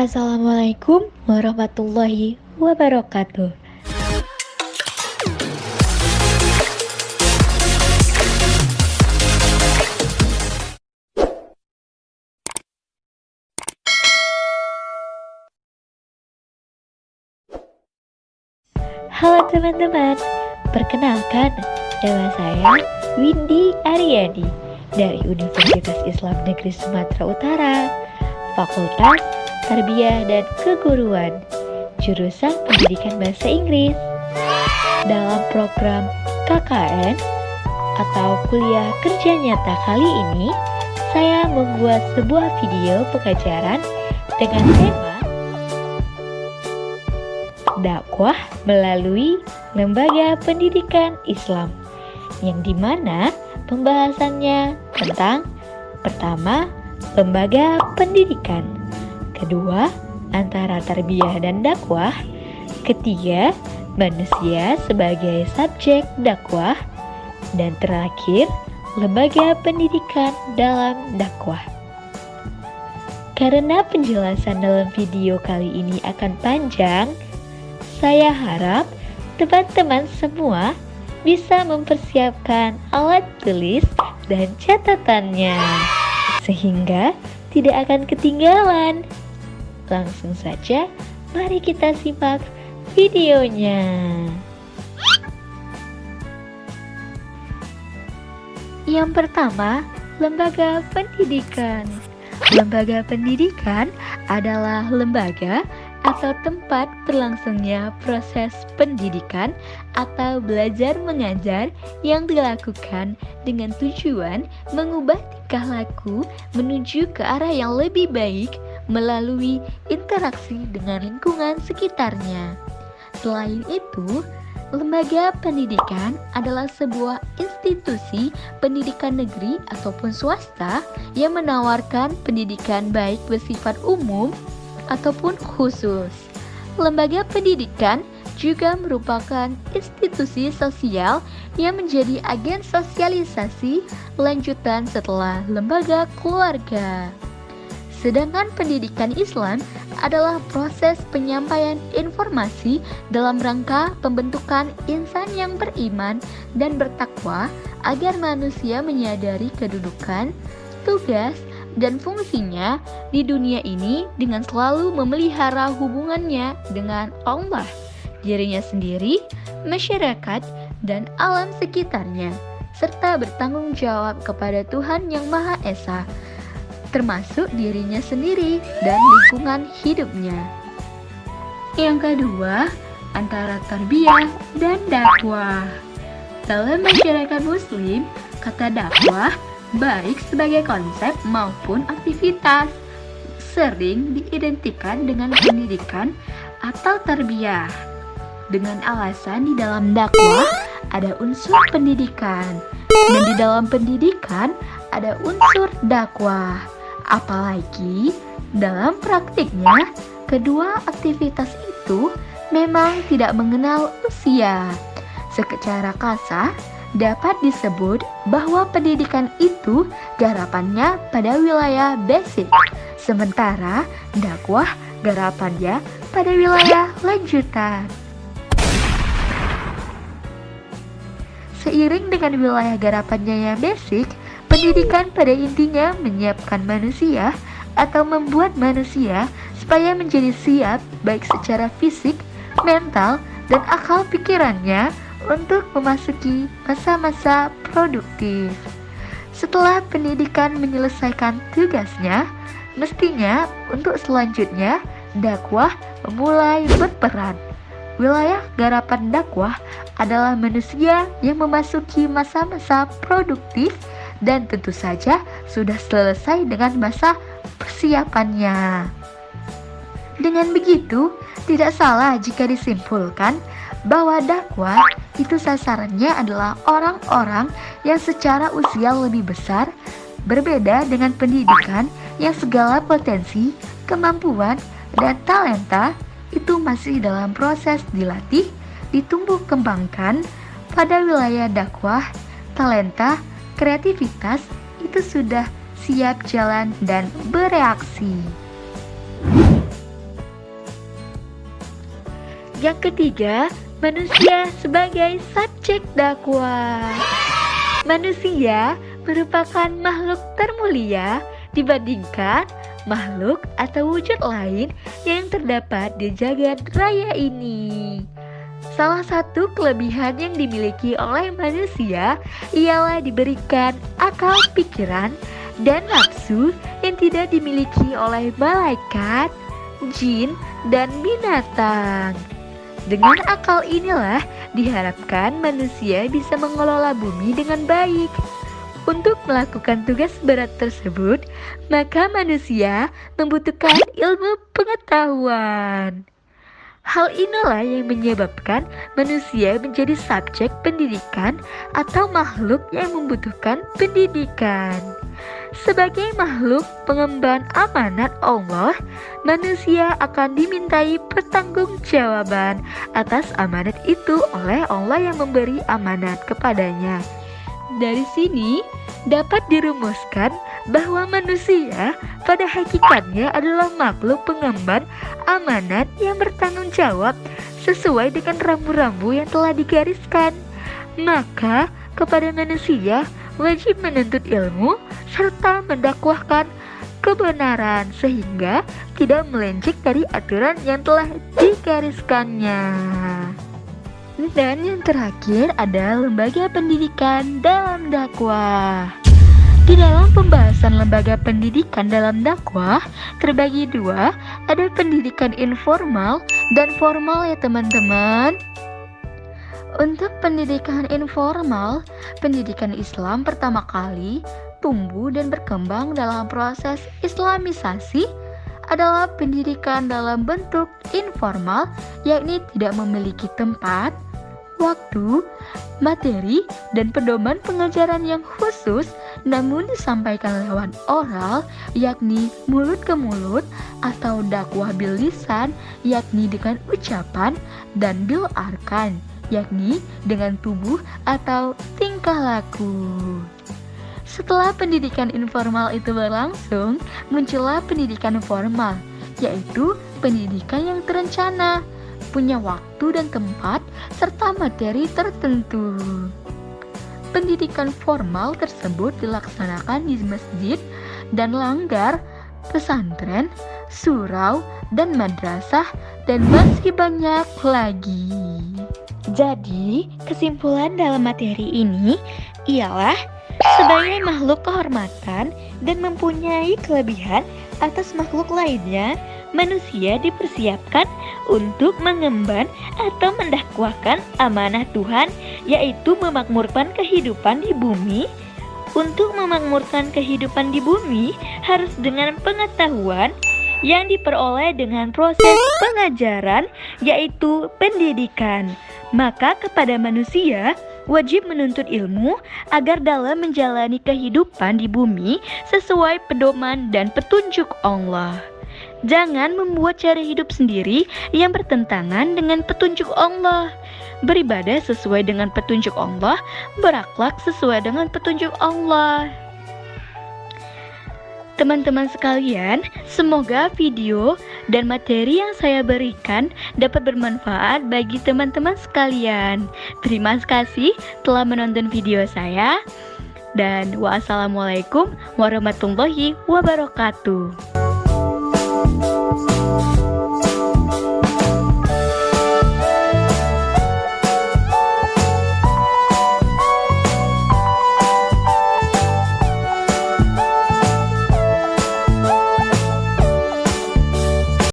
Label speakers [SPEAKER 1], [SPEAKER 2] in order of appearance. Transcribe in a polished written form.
[SPEAKER 1] Assalamualaikum warahmatullahi wabarakatuh. Halo teman-teman, perkenalkan, nama saya Windy Aryadi dari Universitas Islam Negeri Sumatera Utara, Fakultas Tarbiyah dan Keguruan, jurusan Pendidikan Bahasa Inggris. Dalam program KKN atau Kuliah Kerja Nyata kali ini, saya membuat sebuah video pengajaran dengan tema dakwah melalui lembaga pendidikan Islam, yang dimana pembahasannya tentang pertama, lembaga pendidikan, kedua, antara tarbiyah dan dakwah, ketiga, manusia sebagai subjek dakwah, dan terakhir, lembaga pendidikan dalam dakwah. Karena penjelasan dalam video kali ini akan panjang, saya harap teman-teman semua bisa mempersiapkan alat tulis dan catatannya, sehingga tidak akan ketinggalan. Langsung saja, mari kita simak videonya. Yang pertama, lembaga pendidikan. Lembaga pendidikan adalah lembaga atau tempat berlangsungnya proses pendidikan atau belajar mengajar yang dilakukan dengan tujuan mengubah tingkah laku menuju ke arah yang lebih baik melalui interaksi dengan lingkungan sekitarnya. Selain itu, lembaga pendidikan adalah sebuah institusi pendidikan negeri ataupun swasta yang menawarkan pendidikan baik bersifat umum ataupun khusus. Lembaga pendidikan juga merupakan institusi sosial yang menjadi agen sosialisasi lanjutan setelah lembaga keluarga. Sedangkan pendidikan Islam adalah proses penyampaian informasi dalam rangka pembentukan insan yang beriman dan bertakwa agar manusia menyadari kedudukan, tugas, dan fungsinya di dunia ini dengan selalu memelihara hubungannya dengan Allah, dirinya sendiri, masyarakat, dan alam sekitarnya, serta bertanggung jawab kepada Tuhan Yang Maha Esa, termasuk dirinya sendiri dan lingkungan hidupnya. Yang kedua, antara tarbiyah dan dakwah. Dalam masyarakat Muslim, kata dakwah baik sebagai konsep maupun aktivitas sering diidentikan dengan pendidikan atau tarbiyah. Dengan alasan di dalam dakwah ada unsur pendidikan dan di dalam pendidikan ada unsur dakwah. Apalagi dalam praktiknya kedua aktivitas itu memang tidak mengenal usia. Secara kasar dapat disebut bahwa pendidikan itu garapannya pada wilayah basic, sementara dakwah garapannya pada wilayah lanjutan. Seiring dengan wilayah garapannya yang basic, pendidikan pada intinya menyiapkan manusia atau membuat manusia supaya menjadi siap baik secara fisik, mental, dan akal pikirannya untuk memasuki masa-masa produktif. Setelah pendidikan menyelesaikan tugasnya, mestinya untuk selanjutnya dakwah mulai berperan. Wilayah garapan dakwah adalah manusia yang memasuki masa-masa produktif dan tentu saja sudah selesai dengan masa persiapannya. Dengan begitu, tidak salah jika disimpulkan bahwa dakwah itu sasarannya adalah orang-orang yang secara usia lebih besar, berbeda dengan pendidikan yang segala potensi, kemampuan, dan talenta itu masih dalam proses dilatih, ditumbuh kembangkan. Pada wilayah dakwah, talenta, kreativitas itu sudah siap jalan dan bereaksi. Yang ketiga, manusia sebagai subjek dakwah. Manusia merupakan makhluk termulia dibandingkan makhluk atau wujud lain yang terdapat di jagat raya ini. Salah satu kelebihan yang dimiliki oleh manusia ialah diberikan akal pikiran dan nafsu yang tidak dimiliki oleh malaikat, jin, dan binatang. Dengan akal inilah diharapkan manusia bisa mengelola bumi dengan baik. Untuk melakukan tugas berat tersebut, maka manusia membutuhkan ilmu pengetahuan. Hal inilah yang menyebabkan manusia menjadi subjek pendidikan atau makhluk yang membutuhkan pendidikan. Sebagai makhluk pengemban amanat Allah, manusia akan dimintai pertanggungjawaban atas amanat itu oleh Allah yang memberi amanat kepadanya. Dari sini dapat dirumuskan bahwa manusia pada hakikatnya adalah makhluk pengemban amanat yang bertanggung jawab sesuai dengan rambu-rambu yang telah digariskan. Maka kepada manusia wajib menuntut ilmu serta mendakwahkan kebenaran sehingga tidak melenceng dari aturan yang telah digariskannya. Dan yang terakhir ada lembaga pendidikan dalam dakwah. Di dalam pembahasan lembaga pendidikan dalam dakwah terbagi dua, ada pendidikan informal dan formal ya teman-teman. Untuk pendidikan informal, pendidikan Islam pertama kali tumbuh dan berkembang dalam proses Islamisasi adalah pendidikan dalam bentuk informal, yakni tidak memiliki tempat, waktu, materi, dan pedoman pengajaran yang khusus, namun disampaikan lewat oral, yakni mulut ke mulut, atau dakwah bil lisan, yakni dengan ucapan, dan bil arkan, yakni dengan tubuh atau tingkah laku. Setelah pendidikan informal itu berlangsung, muncullah pendidikan formal, yaitu pendidikan yang terencana, punya waktu dan tempat, serta materi tertentu. Pendidikan formal tersebut dilaksanakan di masjid dan langgar, pesantren, surau, dan madrasah, dan masih banyak lagi. Jadi, kesimpulan dalam materi ini ialah sebagai makhluk kehormatan dan mempunyai kelebihan atas makhluk lainnya, manusia dipersiapkan untuk mengemban atau mendakwahkan amanah Tuhan, yaitu memakmurkan kehidupan di bumi. Untuk memakmurkan kehidupan di bumi harus dengan pengetahuan yang diperoleh dengan proses pengajaran, yaitu pendidikan. Maka kepada manusia wajib menuntut ilmu agar dalam menjalani kehidupan di bumi sesuai pedoman dan petunjuk Allah. Jangan membuat cara hidup sendiri yang bertentangan dengan petunjuk Allah. Beribadah sesuai dengan petunjuk Allah, berakhlak sesuai dengan petunjuk Allah. Teman-teman sekalian, semoga video dan materi yang saya berikan dapat bermanfaat bagi teman-teman sekalian. Terima kasih telah menonton video saya. Dan wassalamualaikum warahmatullahi wabarakatuh.